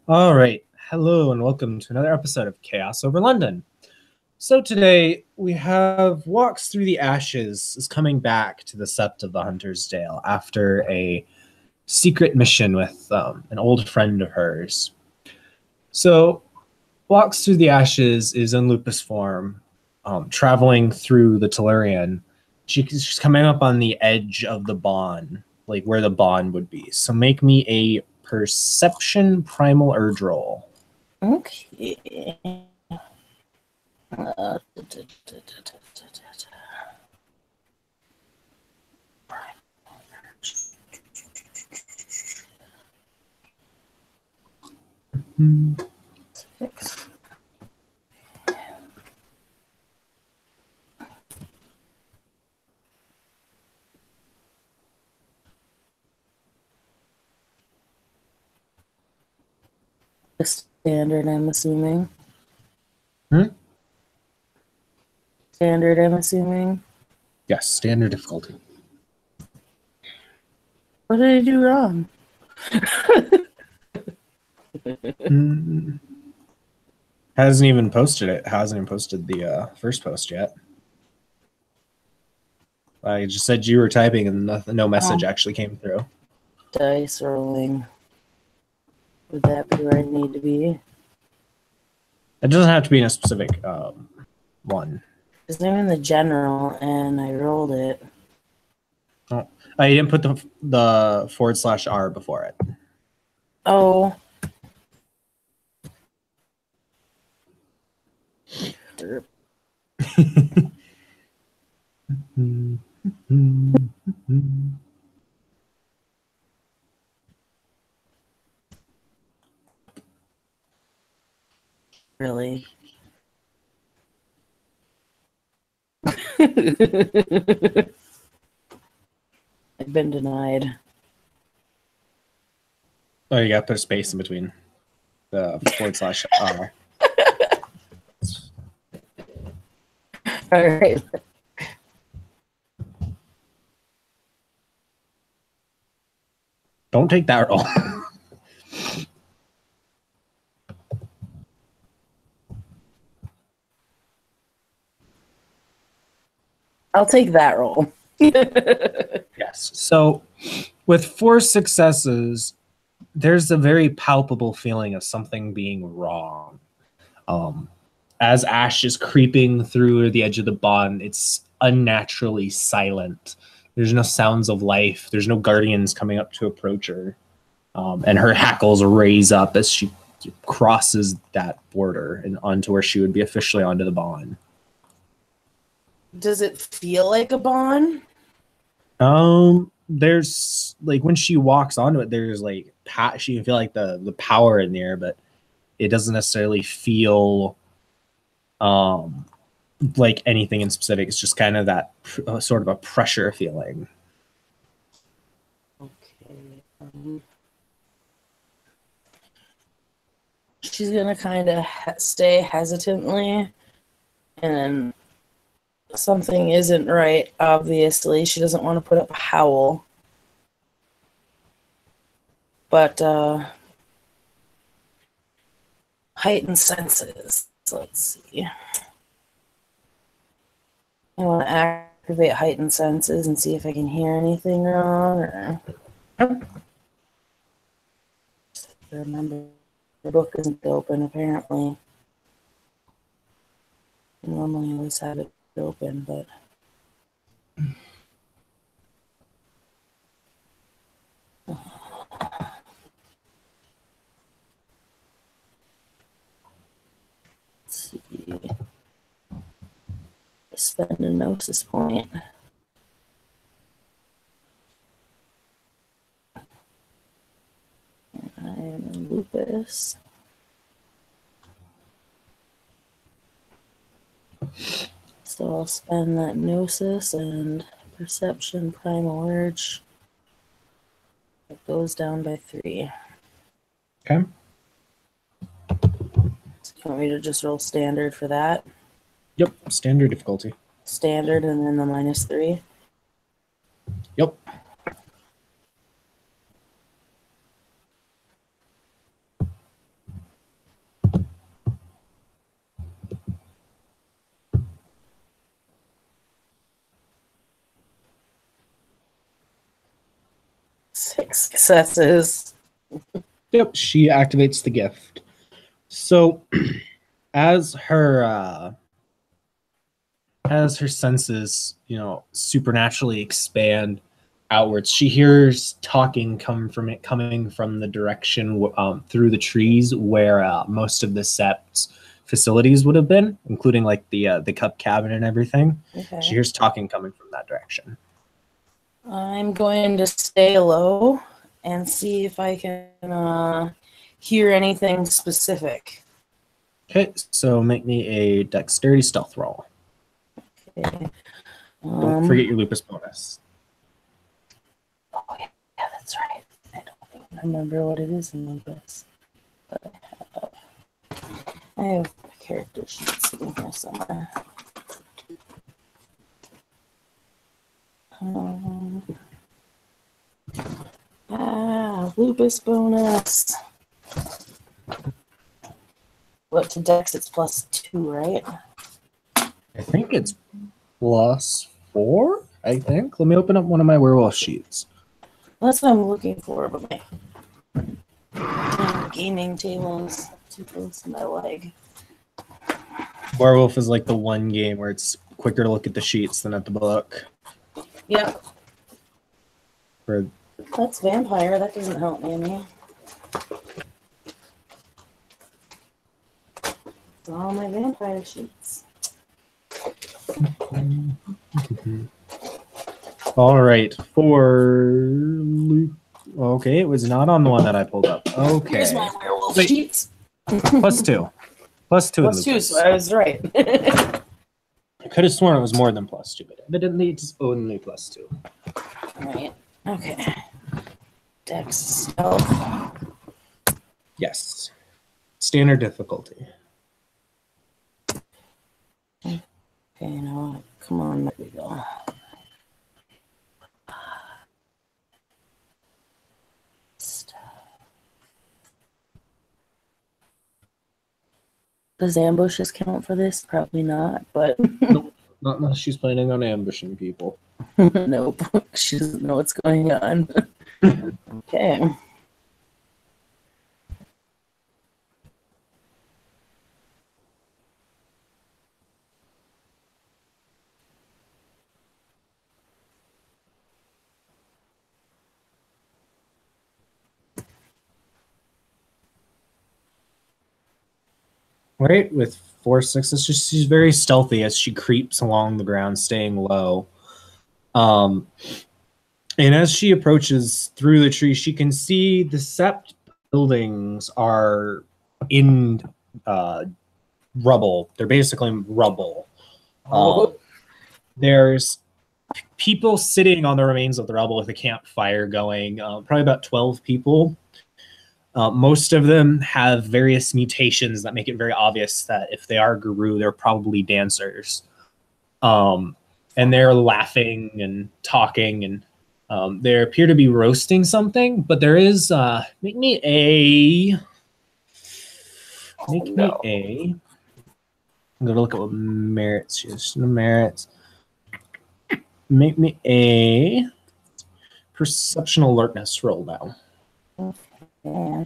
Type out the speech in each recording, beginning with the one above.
All right. Hello and welcome to another episode of Chaos Over London. So today we have Walks Through the Ashes is coming back to the Sept of the Hunter's Dale after a secret mission with an old friend of hers. So Walks Through the Ashes is in lupus form, traveling through the Tellurian. She's coming up on the edge of the Bond, like where the Bond would be. So make me a perception primal urge roll. Okay. Six. Standard, I'm assuming. Standard, I'm assuming. Yes, standard difficulty. What did I do wrong? Hasn't even posted it. Hasn't even posted the first post yet. I just said you were typing and no message actually came through. Dice rolling. Would that be where I need to be? It doesn't have to be in a specific one. Because I'm in the general and I rolled it. Oh, I didn't put the /R before it. Oh. Derp. Really? I've been denied. Oh, you gotta put a space in between the /R. All right. Don't take that roll. I'll take that roll. Yes. So with 4 successes, there's a very palpable feeling of something being wrong. As Ash is creeping through the edge of the Bond, it's unnaturally silent. There's no sounds of life. There's no guardians coming up to approach her. And her hackles raise up as she crosses that border and onto where she would be officially onto the Bond. Does it feel like a Bond? There's like when she walks onto it, there's like she can feel like the power in there, but it doesn't necessarily feel like anything in specific. It's just kind of that sort of a pressure feeling. Okay. She's gonna kind of stay hesitantly, and then something isn't right. Obviously, she doesn't want to put up a howl, but heightened senses. Let's see. I want to activate heightened senses and see if I can hear anything wrong. Or remember, the book isn't open apparently. Normally, I always have it open, but let's see. Spend a gnosis point. I am in lupus. So I'll spend that gnosis and perception primal urge. It goes down by 3. Okay. So you want me to just roll standard for that? Yep. Standard difficulty. Standard and then the -3. Yep. 6 successes. Yep, she activates the gift. So as her senses, supernaturally expand outwards, she hears talking coming from the direction through the trees where most of the Sept's facilities would have been, including like the cup cabin and everything. Okay. She hears talking coming from that direction. I'm going to stay low and see if I can hear anything specific. Okay, so make me a dexterity stealth roll. Okay. Don't forget your lupus bonus. Oh, yeah, that's right. I don't remember what it is in lupus. But I have a character sheet sitting here somewhere. Lupus bonus. What, to dex it's +2, right? I think it's +4, I think. Let me open up one of my werewolf sheets. That's what I'm looking for, but my gaming table is too close to my leg. Werewolf is like the one game where it's quicker to look at the sheets than at the book. Yep. For That's vampire. That doesn't help me any. All my vampire sheets. All right, okay, it was not on the one that I pulled up. Okay. Here's my werewolf sheets. +2. +2. +2, so I was right. I could have sworn it was more than +2, but evidently it's only +2. Right. Okay. Dex stealth. Yes. Standard difficulty. Okay, now come on, there we go. Does ambushes count for this? Probably not, but Nope. Not unless she's planning on ambushing people. nope. She doesn't know what's going on. Okay. Right, with 4 6s, she's very stealthy as she creeps along the ground, staying low. And as she approaches through the tree, she can see the Sept buildings are in rubble. They're basically rubble. There's people sitting on the remains of the rubble with a campfire going, probably about 12 people. Most of them have various mutations that make it very obvious that if they are Guru, they're probably dancers. And they're laughing and talking, and they appear to be roasting something, but there is make me a I'm gonna look at what merits she has. The merits. Make me a perception alertness roll now. Yeah.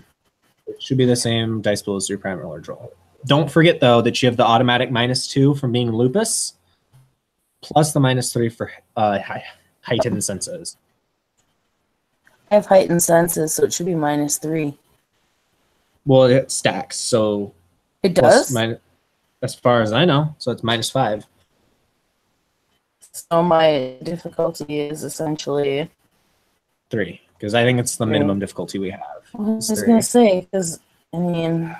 It should be the same dice pool as your primary large roll. Don't forget though that you have the automatic -2 from being lupus, plus the -3 for heightened senses. I have heightened senses, so it should be -3. Well, it stacks, so It does? As far as I know, so it's -5. So my difficulty is essentially 3, because I think it's the minimum difficulty we have. I was going to say, because, I mean...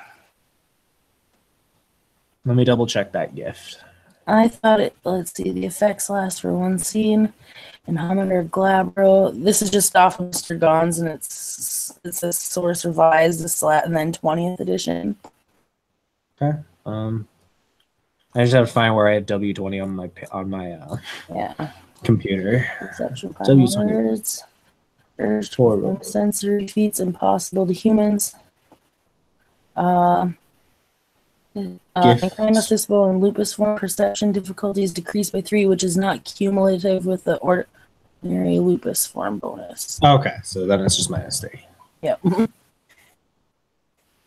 Let me double check that gift. I thought it... Let's see, the effects last for 1 scene. And Hominder Glabro. This is just off of Mr. Gons, and it says Source Revised, the Slat, and then 20th edition. Okay. I just have to find where I have W20 on my computer. Perception W20. words. Urge to perform sensory feats impossible to humans. In Chronocisbo and lupus form, perception difficulty is decreased by 3, which is not cumulative with the Ordinary lupus form bonus. Okay, so then it's just -3. Yep.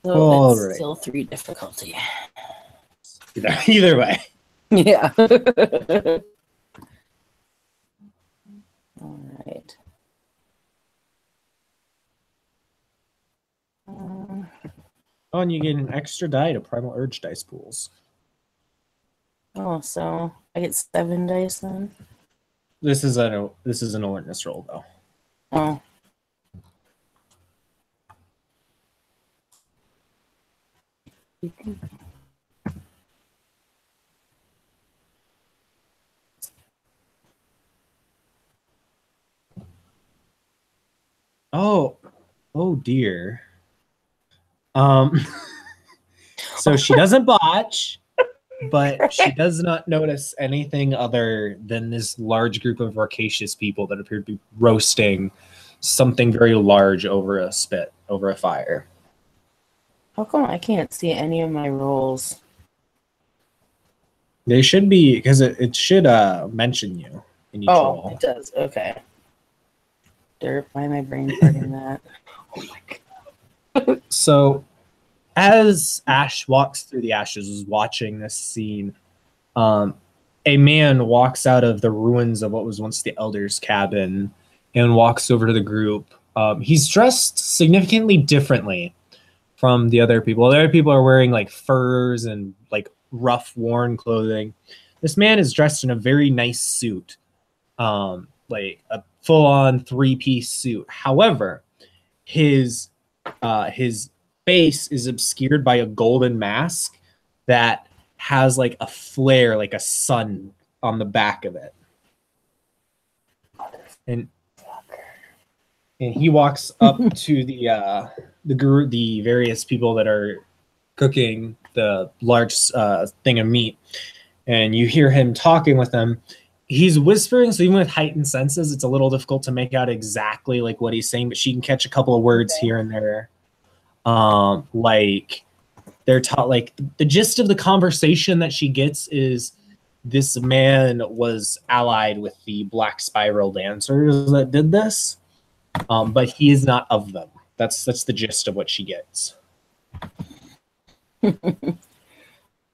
So All it's right. still 3 difficulty. Either way. Yeah. All right. Oh, and you get an extra die to Primal Urge dice pools. Oh, so I get 7 dice then? This is an alertness roll though. Oh. Oh dear. So she doesn't botch, but she does not notice anything other than this large group of rapacious people that appear to be roasting something very large over a spit, over a fire. How come I can't see any of my rolls? They should be, because it should mention you in each roll. Oh, it does. Okay. Derp, why am I brain farting that? Oh my god. So as Ash walks through the ashes, is watching this scene, a man walks out of the ruins of what was once the Elder's cabin and walks over to the group. He's dressed significantly differently from the other people. The other people are wearing like furs and like rough, worn clothing. This man is dressed in a very nice suit, like a full-on 3-piece suit. However, his face is obscured by a golden mask that has like a flare, like a sun on the back of it. And he walks up to the various people that are cooking the large thing of meat, and you hear him talking with them. He's whispering, so even with heightened senses, it's a little difficult to make out exactly like what he's saying, but she can catch a couple of words here and there. Like they're taught, like the gist of the conversation that she gets is this man was allied with the Black Spiral dancers that did this, but he is not of them. That's the gist of what she gets.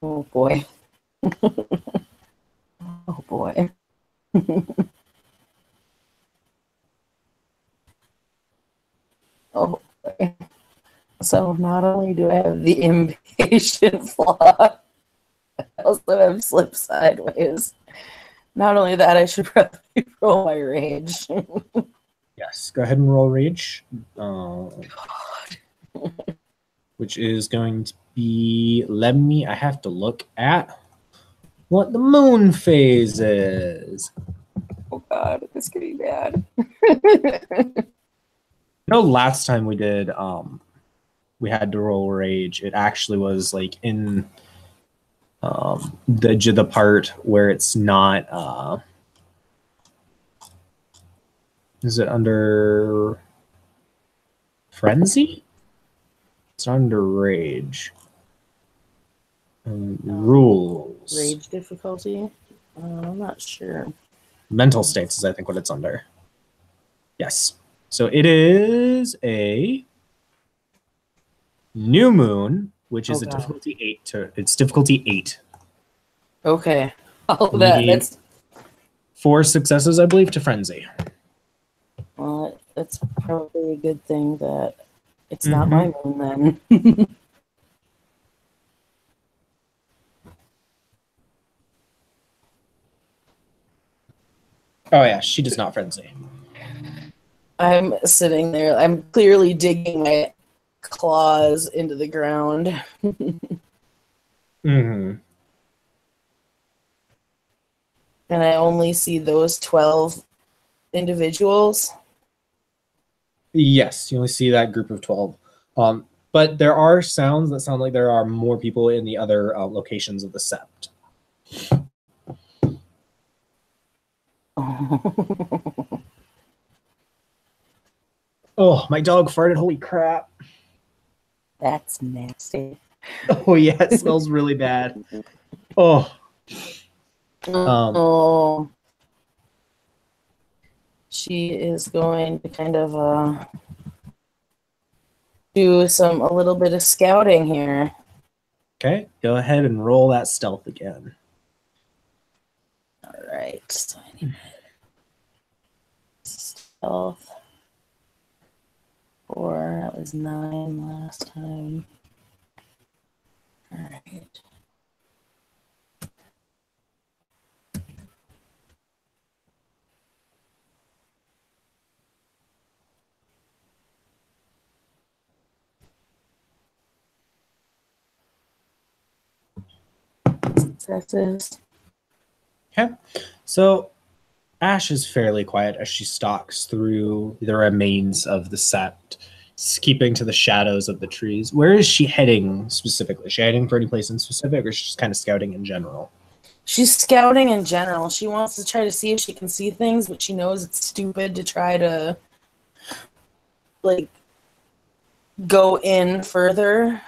Oh boy. Oh boy. Oh boy. So not only do I have the impatient flaw, I also have slip sideways. Not only that, I should probably roll my rage. Yes, go ahead and roll rage. Which is going to be, I have to look at what the moon phase is. Oh god, this could be bad. Last time we did, we had to roll rage. It actually was like in the part where it's not. Is it under frenzy? It's under rage. Rules. Rage difficulty? I'm not sure. Mental states is, I think, what it's under. Yes. So it is a new moon, which is a difficulty 8. It's difficulty 8. Okay. Oh, that's 4 successes, I believe, to frenzy. Well, that's probably a good thing that it's not my moon then. Oh yeah, she does not frenzy. I'm sitting there. I'm clearly digging my claws into the ground. Mm-hmm. And I only see those 12 individuals. Yes, you only see that group of 12. But there are sounds that sound like there are more people in the other locations of the sept. Oh, my dog farted. Holy crap. That's nasty. Oh, yeah, it smells really bad. Oh. She is going to kind of do a little bit of scouting here. Okay, go ahead and roll that stealth again. All right. So I need stealth. 4. That was 9 last time. All right. Successes. Okay, so Ash is fairly quiet as she stalks through the remains of the sept, keeping to the shadows of the trees. Where is she heading specifically? Is she heading for any place in specific, or is she just kind of scouting in general? She's scouting in general. She wants to try to see if she can see things, but she knows it's stupid to try to like go in further.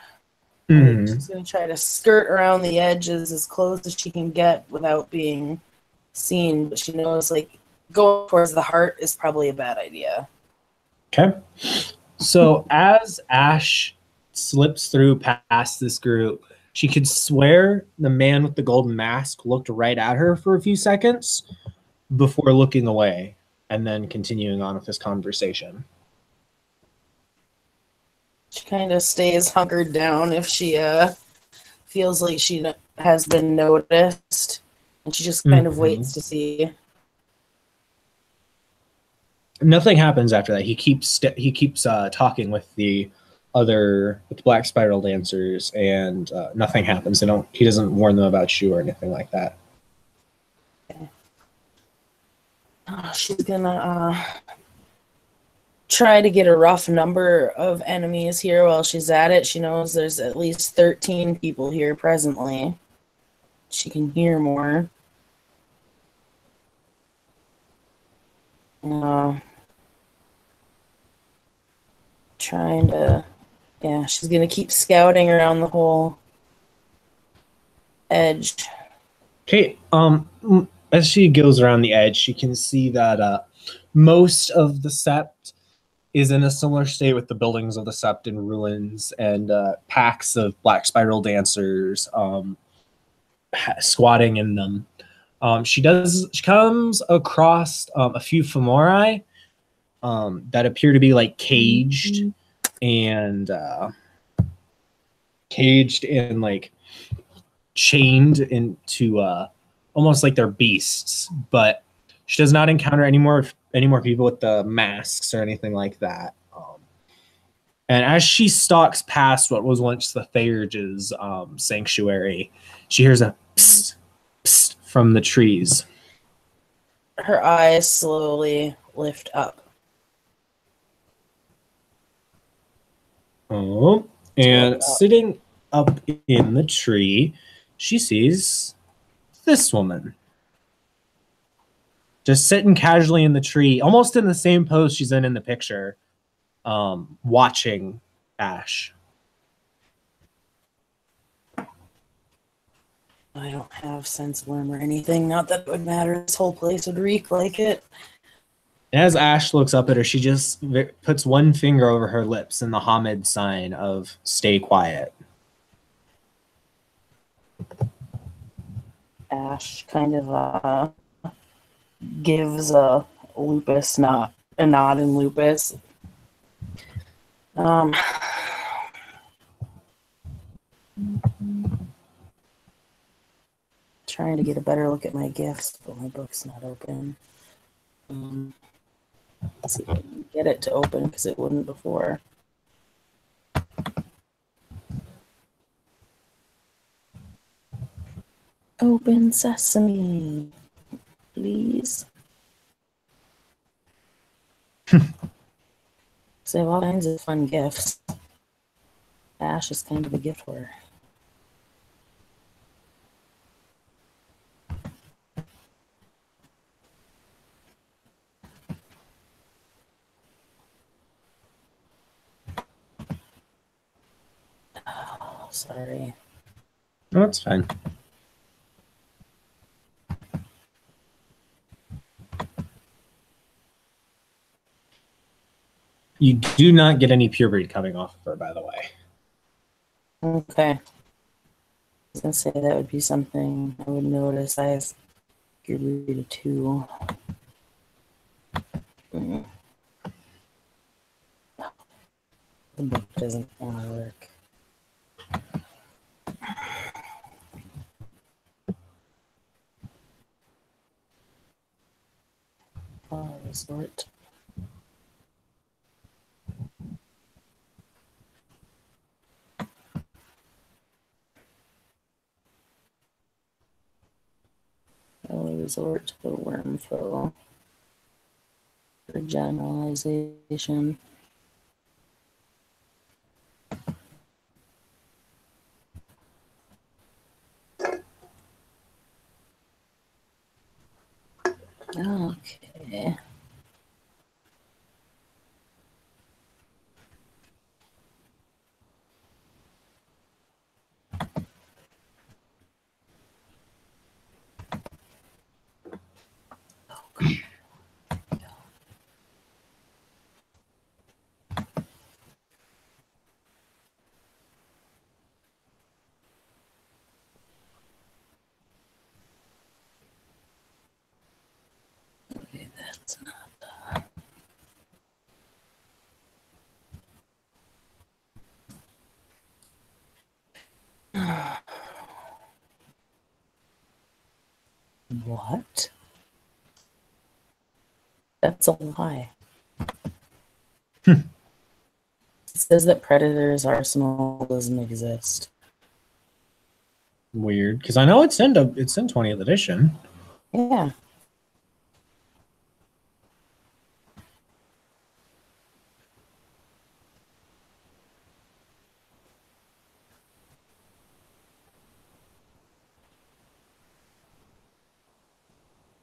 Mm-hmm. She's gonna try to skirt around the edges as close as she can get without being seen. But she knows like going towards the heart is probably a bad idea. Okay. So as Ash slips through past this group, she could swear the man with the golden mask looked right at her for a few seconds before looking away and then continuing on with this conversation. She kind of stays hunkered down if she feels like she has been noticed, and she just kind of waits to see. Nothing happens after that. He keeps talking with the black spiral dancers, and nothing happens. He doesn't warn them about you or anything like that. Okay. She's gonna try to get a rough number of enemies here while she's at it. She knows there's at least 13 people here presently. She can hear more. Trying to, yeah, she's gonna keep scouting around the whole edge. Okay. As she goes around the edge, she can see that most of the sept is in a similar state with the buildings of the sept in ruins, and packs of black spiral dancers squatting in them. She comes across a few femori that appear to be like caged and like chained into almost like they're beasts, but she does not encounter any more people with the masks or anything like that. And as she stalks past what was once the Theurge's sanctuary, she hears a psst, psst from the trees. Her eyes slowly lift up. Oh, and sitting up in the tree, she sees this woman. Just sitting casually in the tree, almost in the same pose she's in the picture, watching Ash. I don't have sense worm or anything. Not that it would matter. This whole place would reek like it. As Ash looks up at her, she just puts one finger over her lips in the Hamid sign of stay quiet. Ash kind of gives a Lupus a nod in Lupus. Trying to get a better look at my gifts, but my book's not open. Let's see if I can get it to open because it wouldn't before. Open sesame, please. So I have all kinds of fun gifts. Ash is kind of a gift horror. Oh, sorry. No, it's fine. You do not get any purebreed coming off of her, by the way. Okay. I was gonna say that would be something I would notice. I have purebreed of 2. The book doesn't want to work. Resort. Resort to the Wormflow for generalization. Okay. Okay, that's not What? That's a lie. It says that Predator's arsenal doesn't exist. Weird, because I know it's in 20th edition. Yeah.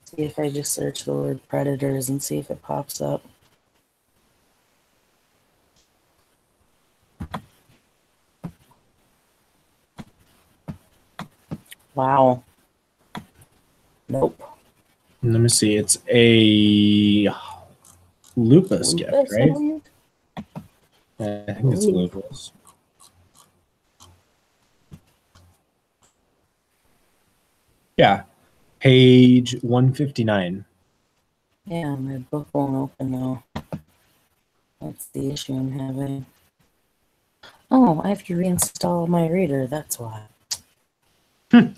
See if I just search the word predators and see if it pops up. Wow. Nope. Let me see. It's a lupus gift, right? I think it's lupus. Yeah. Page 159. Yeah, my book won't open though. That's the issue I'm having. Oh, I have to reinstall my reader. That's why. Of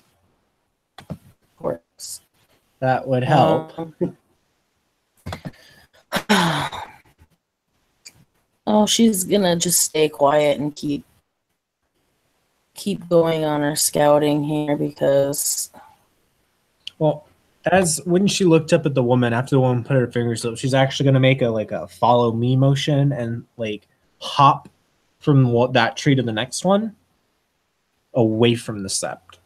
course. That would help. Oh, she's gonna just stay quiet and keep going on her scouting here because. Well, as when she looked up at the woman after the woman put her fingers up, she's actually gonna make a follow me motion and hop from that tree to the next one away from the sept.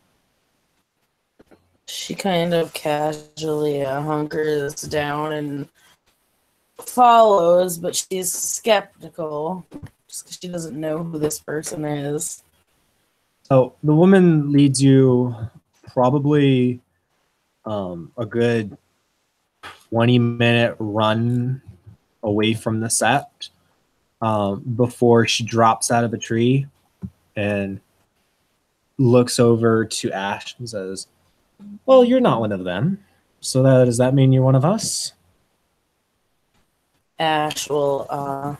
She kind of casually hunkers down and follows, but she's skeptical just because she doesn't know who this person is. So the woman leads you probably a good 20-minute run away from the sept before she drops out of the tree and looks over to Ash and says, "Well, you're not one of them. So does that mean you're one of us?" Ash will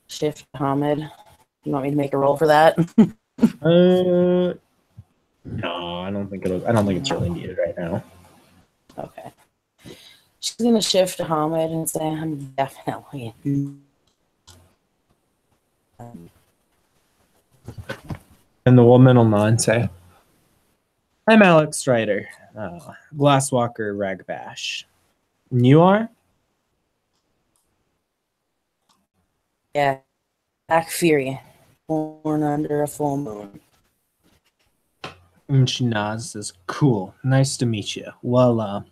shift Hamid. You want me to make a roll for that? No, I don't think it's really needed right now. Okay. She's gonna shift to Hamid and say, "I'm definitely." And the woman will nod and say, "I'm Alex Strider, Glasswalker Ragbash. And you are?" Yeah, Black Fury, born under a full moon. And she nods, says, "Cool, nice to meet you. Well,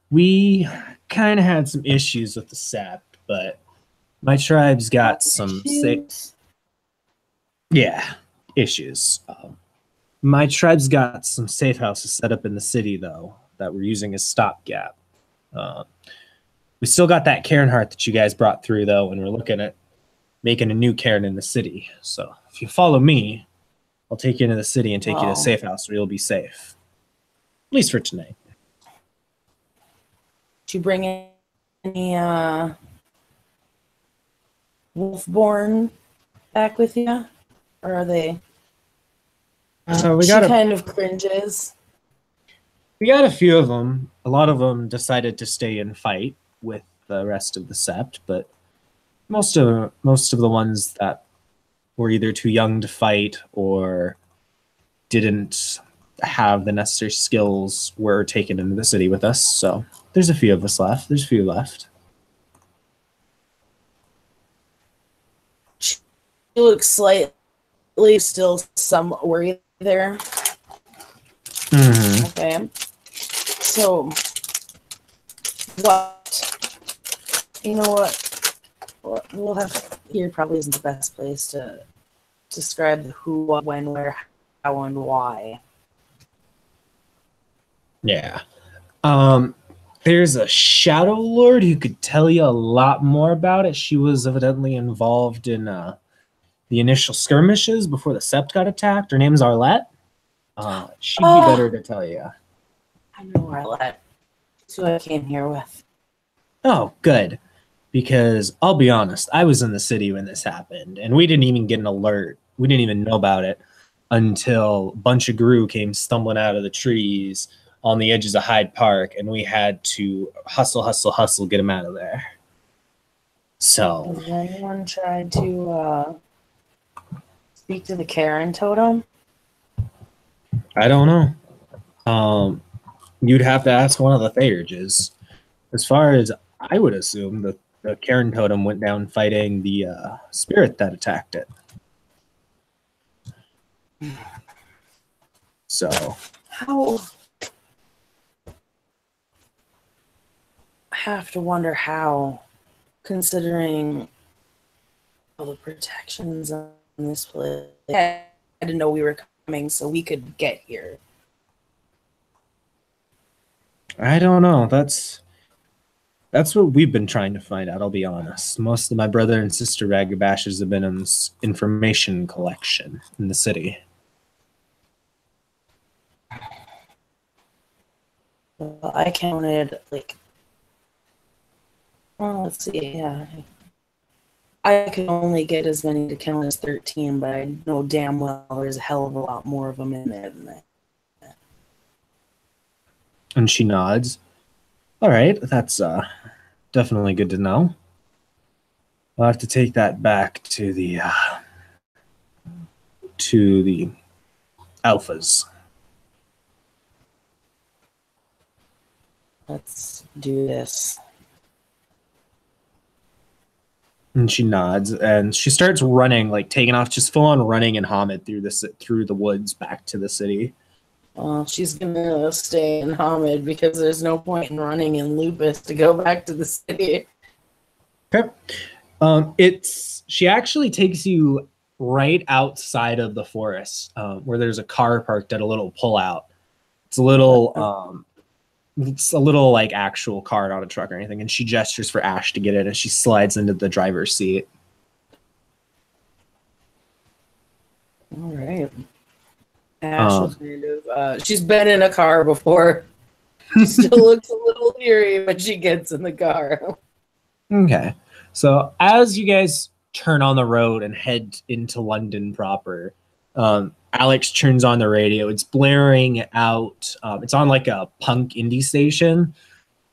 we kind of had some issues with the sept, but my tribe's got some issues. My tribe's got some safe houses set up in the city, though, that we're using as stopgap. We still got that Cairn Heart that you guys brought through, though, and we're looking at making a new cairn in the city. So if you follow me, I'll take you into the city and take you to a safe house where you'll be safe. At least for tonight. Did you bring any Wolfborn back with you? Or are they... she kind of cringes. We got a few of them. A lot of them decided to stay and fight with the rest of the Sept, but most of the ones that were either too young to fight or didn't have the necessary skills were taken into the city with us. So there's a few of us left. There's a few left. She looks slightly still some worried there. Mm-hmm. Okay. So, what? You know what? We'll have here probably isn't the best place to describe the who, what, when, where, how, and why. Yeah. There's a Shadow Lord who could tell you a lot more about it. She was evidently involved in the initial skirmishes before the Sept got attacked. Her name's Arlette. She'd be better to tell you. I know Arlette. That's who I came here with. Oh, good. Because I'll be honest, I was in the city when this happened, and we didn't even get an alert. We didn't even know about it until a bunch of Gru came stumbling out of the trees on the edges of Hyde Park, and we had to hustle, get them out of there. So... Has anyone tried to speak to the Karen totem? I don't know. You'd have to ask one of the Theurges. As far as I would assume, the Karen totem went down fighting the spirit that attacked it. So... How... I have to wonder how, considering all the protections on this place. I didn't know we were coming, so we could get here. I don't know. That's what we've been trying to find out, I'll be honest. Most of my brother and sister Ragabashers have been in this information collection in the city. Well, I counted, well, let's see, yeah. I could only get as many to count as 13, but I know damn well there's a hell of a lot more of them in there than that. And she nods. All right, that's definitely good to know. I'll have to take that back to the alphas. Let's do this. And she nods, and she starts running, taking off, just full on running in Hamid through the woods back to the city. Well, she's gonna stay in Hamid because there's no point in running in Lupus to go back to the city. Okay. She actually takes you right outside of the forest, where there's a car parked at a little pullout. It's a little actual car, not a truck or anything. And she gestures for Ash to get in, and she slides into the driver's seat. All right. Ash kind of, she's been in a car before. She still looks a little leery, but she gets in the car. Okay. So as you guys turn on the road and head into London proper, Alex turns on the radio. It's blaring out. It's on a punk indie station,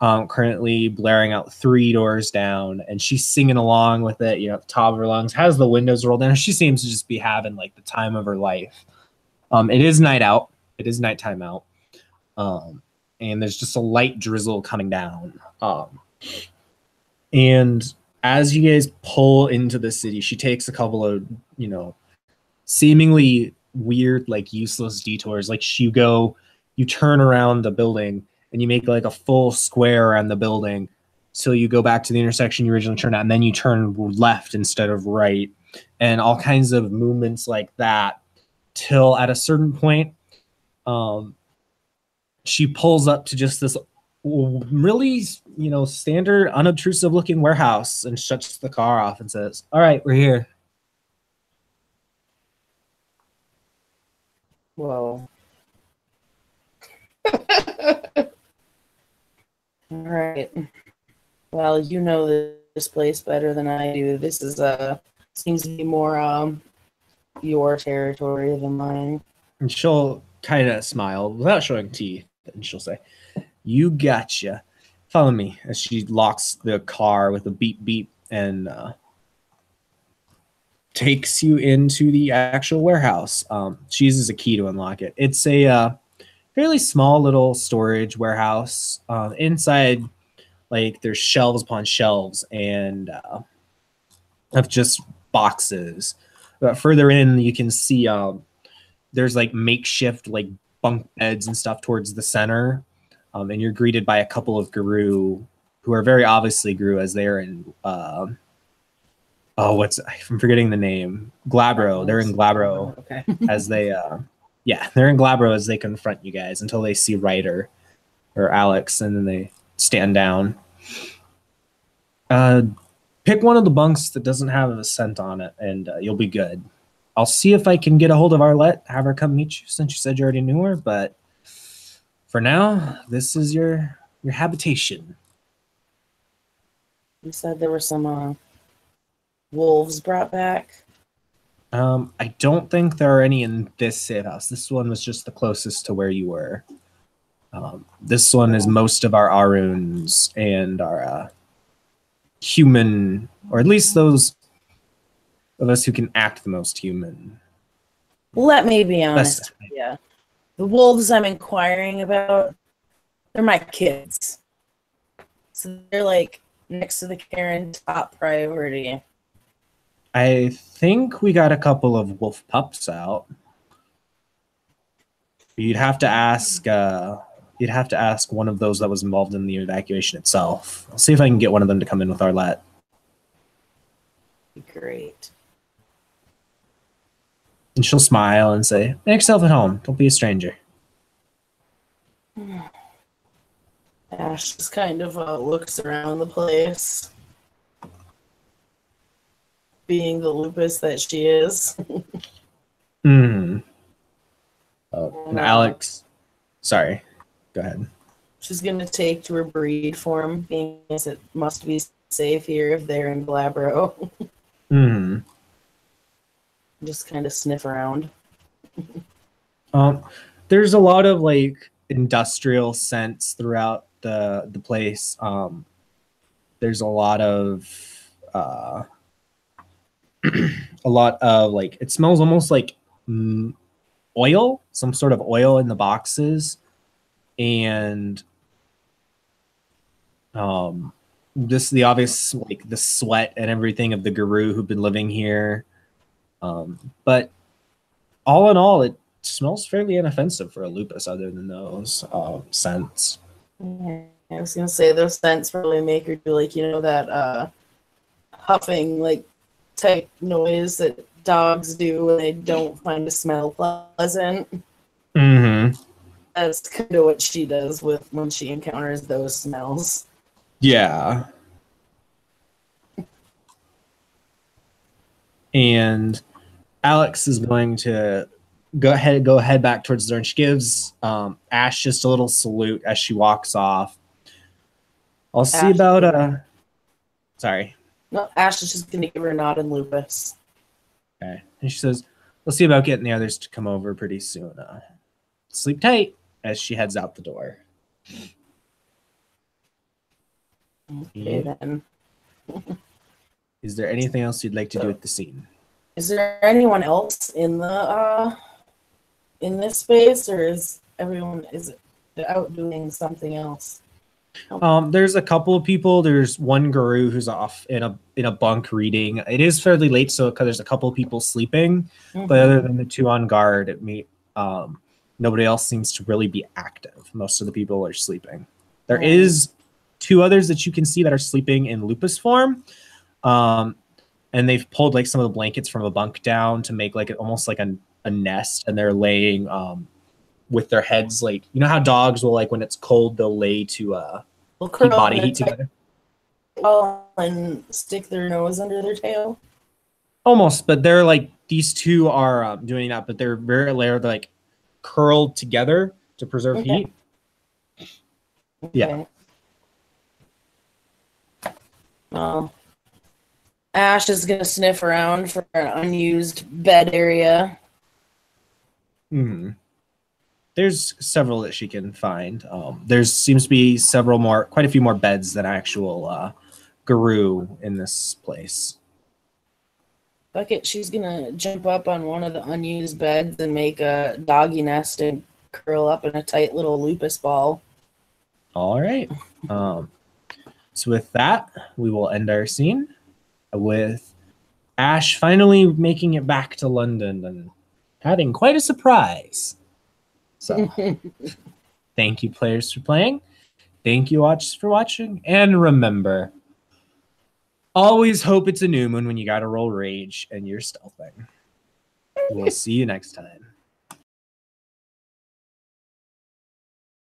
currently blaring out 3 Doors Down, and she's singing along with it, at the top of her lungs, has the windows rolled down. She seems to just be having the time of her life. It is night out. It is nighttime out. And there's just a light drizzle coming down. And as you guys pull into the city, she takes a couple of, seemingly weird, useless detours. You turn around the building and you make a full square around the building. So you go back to the intersection you originally turned at, and then you turn left instead of right, and all kinds of movements like that, till at a certain point, she pulls up to just this really, standard, unobtrusive looking warehouse, and shuts the car off and says, "All right, we're here." Whoa. All right. Well, you know this place better than I do. This is seems to be more your territory than mine. And she'll kind of smile without showing teeth, and she'll say, "You gotcha. Follow me." As she locks the car with a beep beep and takes you into the actual warehouse. She uses a key to unlock it. It's a fairly small little storage warehouse. Inside, like, there's shelves upon shelves and of just boxes. But further in, you can see there's like makeshift like bunk beds and stuff towards the center. And you're greeted by a couple of Guru who are very obviously Guru, as they're in I'm forgetting the name. Glabro. They're in Glabro. Okay. As they they're in Glabro as they confront you guys until they see Ryder or Alex, and then they stand down. Pick one of the bunks that doesn't have a scent on it, and you'll be good. I'll see if I can get a hold of Arlette, have her come meet you, since you said you already knew her. But for now, this is your habitation. You said there were some wolves brought back. I don't think there are any in this safe house. This one was just the closest to where you were. This one is most of our Aruns and our human, or at least those of us who can act the most human. Let me be honest. Yeah. The wolves I'm inquiring about, they're my kids. So they're like next to the Karen top priority. I think we got a couple of wolf pups out. You'd have to ask one of those that was involved in the evacuation itself. I'll see if I can get one of them to come in with Arlette. Great. And she'll smile and say, "Make yourself at home. Don't be a stranger." Ash just kind of looks around the place, being the lupus that she is. And Alex, sorry, go ahead. She's going to take to her breed form, being as it must be safe here if they're in Glabro. Just kind of sniff around. There's a lot of like industrial scents throughout the place. There's a lot of like, it smells almost like oil, some sort of oil in the boxes, and just the obvious, like, the sweat and everything of the Guru who've been living here. But all in all, it smells fairly inoffensive for a lupus, other than those scents. Yeah, I was gonna say those scents probably make her do, like, that huffing, like, type noise that dogs do when they don't find a smell pleasant. That's kind of what she does when she encounters those smells. Yeah. And Alex is going to go ahead back towards the door, and she gives Ash just a little salute as she walks off. I'll see about sorry. No, Ash is just gonna give her a nod and lupus. Okay. And she says, "We'll see about getting the others to come over pretty soon. Sleep tight," as she heads out the door. Okay, then. Is there anything else you'd like to do with the scene? Is there anyone else in the in this space, or is everyone out doing something else? There's a couple of people. There's one Guru who's off in a bunk reading. It is fairly late, so there's a couple of people sleeping. But other than the two on guard, nobody else seems to really be active. Most of the people are sleeping. There is two others that you can see that are sleeping in lupus form. And they've pulled like some of the blankets from a bunk down to make like almost like a nest, and they're laying with their heads like, you know how dogs will, like when it's cold, they'll lay to We'll keep curl up body in a heat together. ball and stick their nose under their tail. Almost, but they're like, these two are doing that, but they're they're like curled together to preserve heat. Yeah. Ash is gonna sniff around for an unused bed area. There's several that she can find. There seems to be quite a few more beds than actual Guru in this place. Fuck it, she's gonna jump up on one of the unused beds and make a doggy nest and curl up in a tight little lupus ball. All right. So with that, we will end our scene with Ash finally making it back to London and having quite a surprise. So thank you, players, for playing. Thank you, watchers, for watching. And remember, always hope it's a new moon when you gotta roll rage and you're stealthing. We'll see you next time.